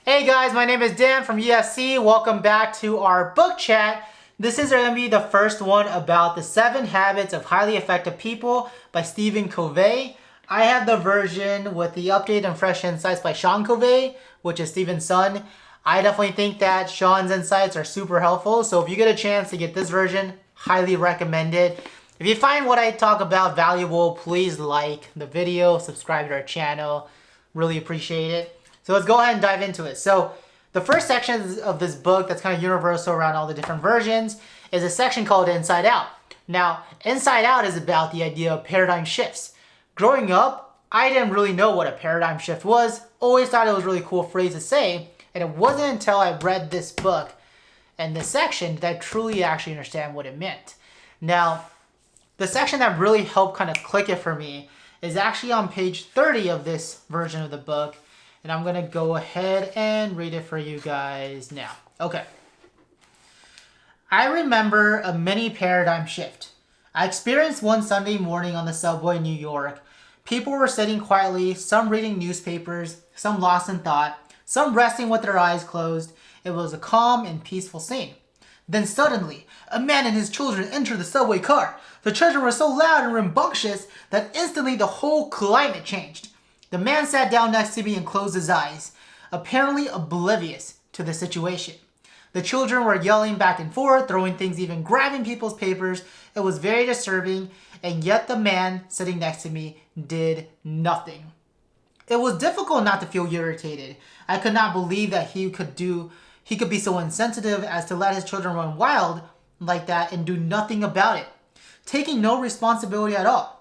Hey guys, my name is Dan from USC. Welcome back to our book chat. This is going to be the first one about the 7 Habits of Highly Effective People by Stephen Covey. I have the version with the updated and fresh insights by Sean Covey, which is Stephen's son. I definitely think that Sean's insights are super helpful. So if you get a chance to get this version, highly recommend it. If you find what I talk about valuable, please like the video, subscribe to our channel. Really appreciate it. So let's go ahead and dive into it. So the first section of this book that's kind of universal around all the different versions is a section called Inside Out. Now, Inside Out is about the idea of paradigm shifts. Growing up, I didn't really know what a paradigm shift was. Always thought it was a really cool phrase to say. And it wasn't until I read this book and this section that I truly actually understand what it meant. Now, the section that really helped kind of click it for me is actually on page 30 of this version of the book. And I'm going to go ahead and read it for you guys now. Okay. I remember a mini paradigm shift. I experienced one Sunday morning on the subway in New York. People were sitting quietly, some reading newspapers, some lost in thought, some resting with their eyes closed. It was a calm and peaceful scene. Then suddenly, a man and his children entered the subway car. The children were so loud and rambunctious that instantly the whole climate changed. The man sat down next to me and closed his eyes, apparently oblivious to the situation. The children were yelling back and forth, throwing things, even grabbing people's papers. It was very disturbing, and yet the man sitting next to me did nothing. It was difficult not to feel irritated. I could not believe that he could be so insensitive as to let his children run wild like that and do nothing about it, taking no responsibility at all.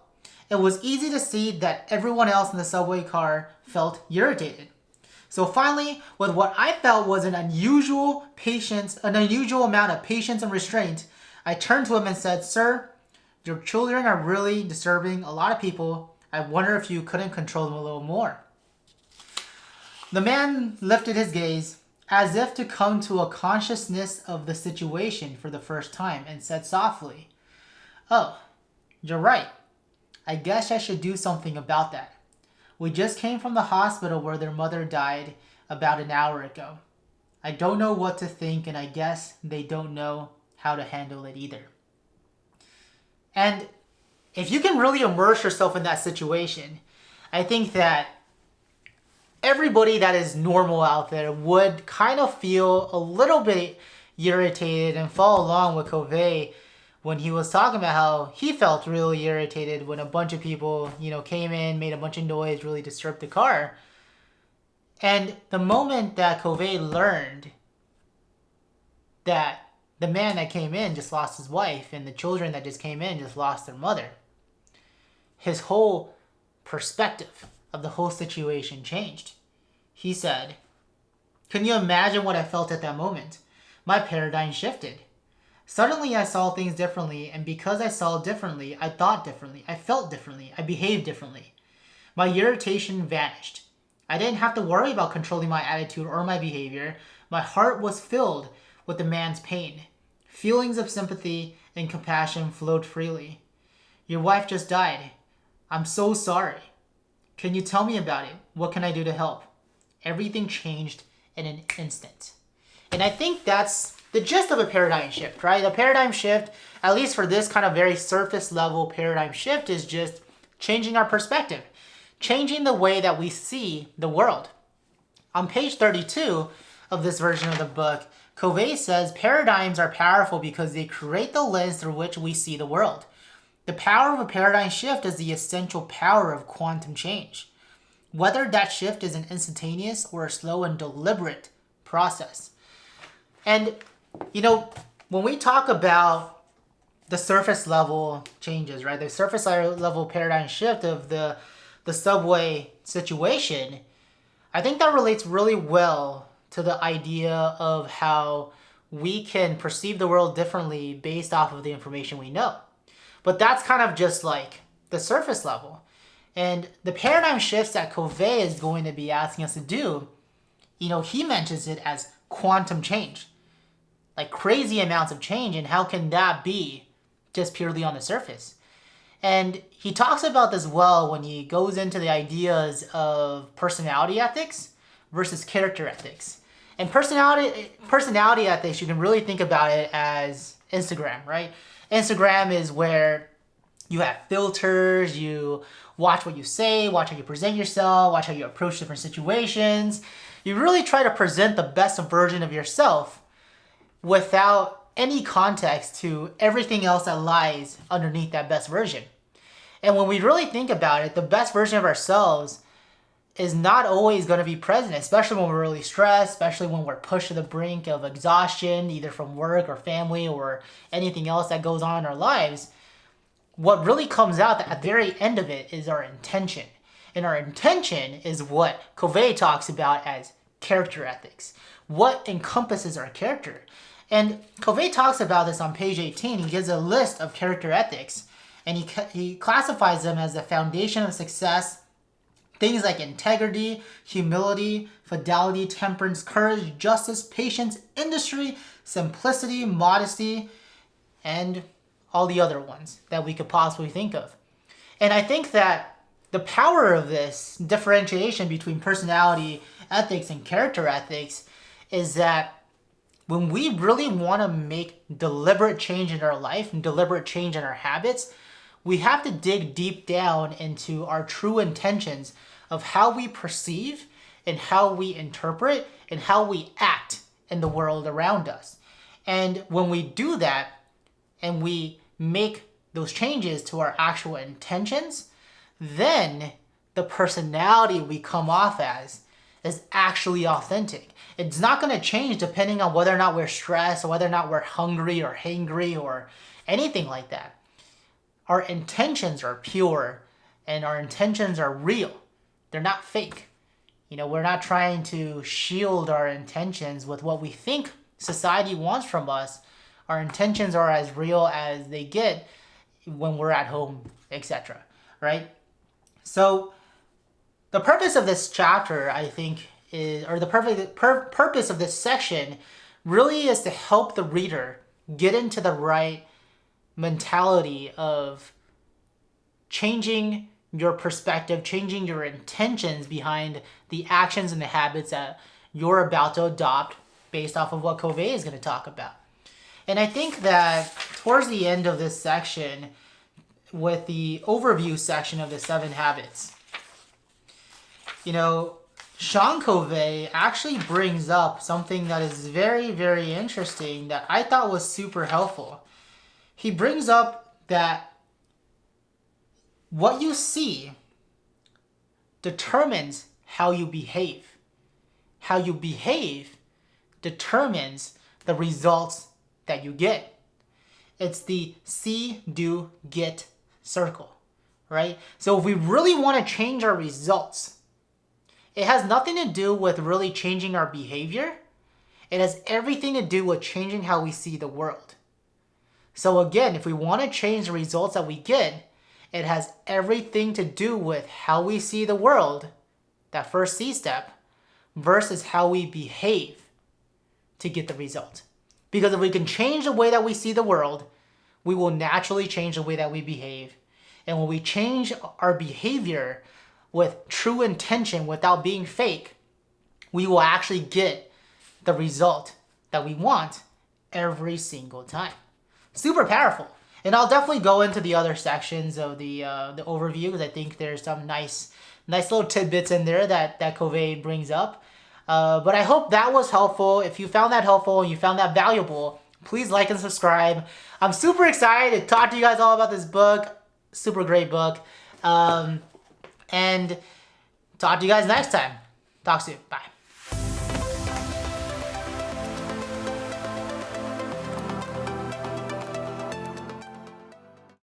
It was easy to see that everyone else in the subway car felt irritated. So finally, with what I felt was an unusual amount of patience and restraint, I turned to him and said, "Sir, your children are really disturbing a lot of people. I wonder if you couldn't control them a little more." The man lifted his gaze as if to come to a consciousness of the situation for the first time and said softly, "Oh, you're right. I guess I should do something about that. We just came from the hospital where their mother died about an hour ago. I don't know what to think, and I guess they don't know how to handle it either." And if you can really immerse yourself in that situation, I think that everybody that is normal out there would kind of feel a little bit irritated and follow along with Covey when he was talking about how he felt really irritated when a bunch of people, came in, made a bunch of noise, really disturbed the car. And the moment that Covey learned that the man that came in just lost his wife and the children that just came in just lost their mother, his whole perspective of the whole situation changed. He said, "Can you imagine what I felt at that moment? My paradigm shifted. Suddenly I saw things differently, and because I saw differently, I thought differently, I felt differently, I behaved differently. My irritation vanished. I didn't have to worry about controlling my attitude or my behavior. My heart was filled with the man's pain. Feelings of sympathy and compassion flowed freely. Your wife just died. I'm so sorry. Can you tell me about it? What can I do to help?" Everything changed in an instant. And I think that's the gist of a paradigm shift, right? A paradigm shift, at least for this kind of very surface level paradigm shift, is just changing our perspective, changing the way that we see the world. On page 32 of this version of the book, Covey says paradigms are powerful because they create the lens through which we see the world. The power of a paradigm shift is the essential power of quantum change. Whether that shift is an instantaneous or a slow and deliberate process. And when we talk about the surface level changes, right? The surface level paradigm shift of the subway situation, I think that relates really well to the idea of how we can perceive the world differently based off of the information we know. But that's kind of just like the surface level. And the paradigm shifts that Covey is going to be asking us to do, he mentions it as quantum change. Like crazy amounts of change, and how can that be just purely on the surface? And he talks about this well when he goes into the ideas of personality ethics versus character ethics. And personality ethics, you can really think about it as Instagram, right? Instagram is where you have filters, you watch what you say, watch how you present yourself, watch how you approach different situations. You really try to present the best version of yourself without any context to everything else that lies underneath that best version. And when we really think about it, the best version of ourselves is not always going to be present, especially when we're really stressed, especially when we're pushed to the brink of exhaustion, either from work or family or anything else that goes on in our lives. What really comes out at the very end of it is our intention. And our intention is what Covey talks about as character ethics. What encompasses our character? And Covey talks about this on page 18. He gives a list of character ethics, and he classifies them as the foundation of success. Things like integrity, humility, fidelity, temperance, courage, justice, patience, industry, simplicity, modesty, and all the other ones that we could possibly think of. And I think that the power of this differentiation between personality ethics and character ethics is that when we really want to make deliberate change in our life and deliberate change in our habits, we have to dig deep down into our true intentions of how we perceive and how we interpret and how we act in the world around us. And when we do that and we make those changes to our actual intentions, then the personality we come off as is actually authentic. It's not going to change depending on whether or not we're stressed or whether or not we're hungry or hangry or anything like that. Our intentions are pure and our intentions are real. They're not fake. We're not trying to shield our intentions with what we think society wants from us. Our intentions are as real as they get when we're at home, etc. Right? So the purpose of this chapter, I think, or the purpose of this section really is to help the reader get into the right mentality of changing your perspective, changing your intentions behind the actions and the habits that you're about to adopt based off of what Covey is going to talk about. And I think that towards the end of this section, with the overview section of the 7 habits, Sean Covey actually brings up something that is very, very interesting that I thought was super helpful. He brings up that what you see determines how you behave. How you behave determines the results that you get. It's the see, do, get circle, right? So if we really want to change our results, it has nothing to do with really changing our behavior. It has everything to do with changing how we see the world. So again, if we want to change the results that we get, it has everything to do with how we see the world, that first C step, versus how we behave to get the result. Because if we can change the way that we see the world, we will naturally change the way that we behave. And when we change our behavior with true intention without being fake, we will actually get the result that we want every single time. Super powerful. And I'll definitely go into the other sections of the overview because I think there's some nice little tidbits in there that Covey brings up. But I hope that was helpful. If you found that helpful and you found that valuable, please like and subscribe. I'm super excited to talk to you guys all about this book. Super great book. And talk to you guys next time. Talk soon. Bye.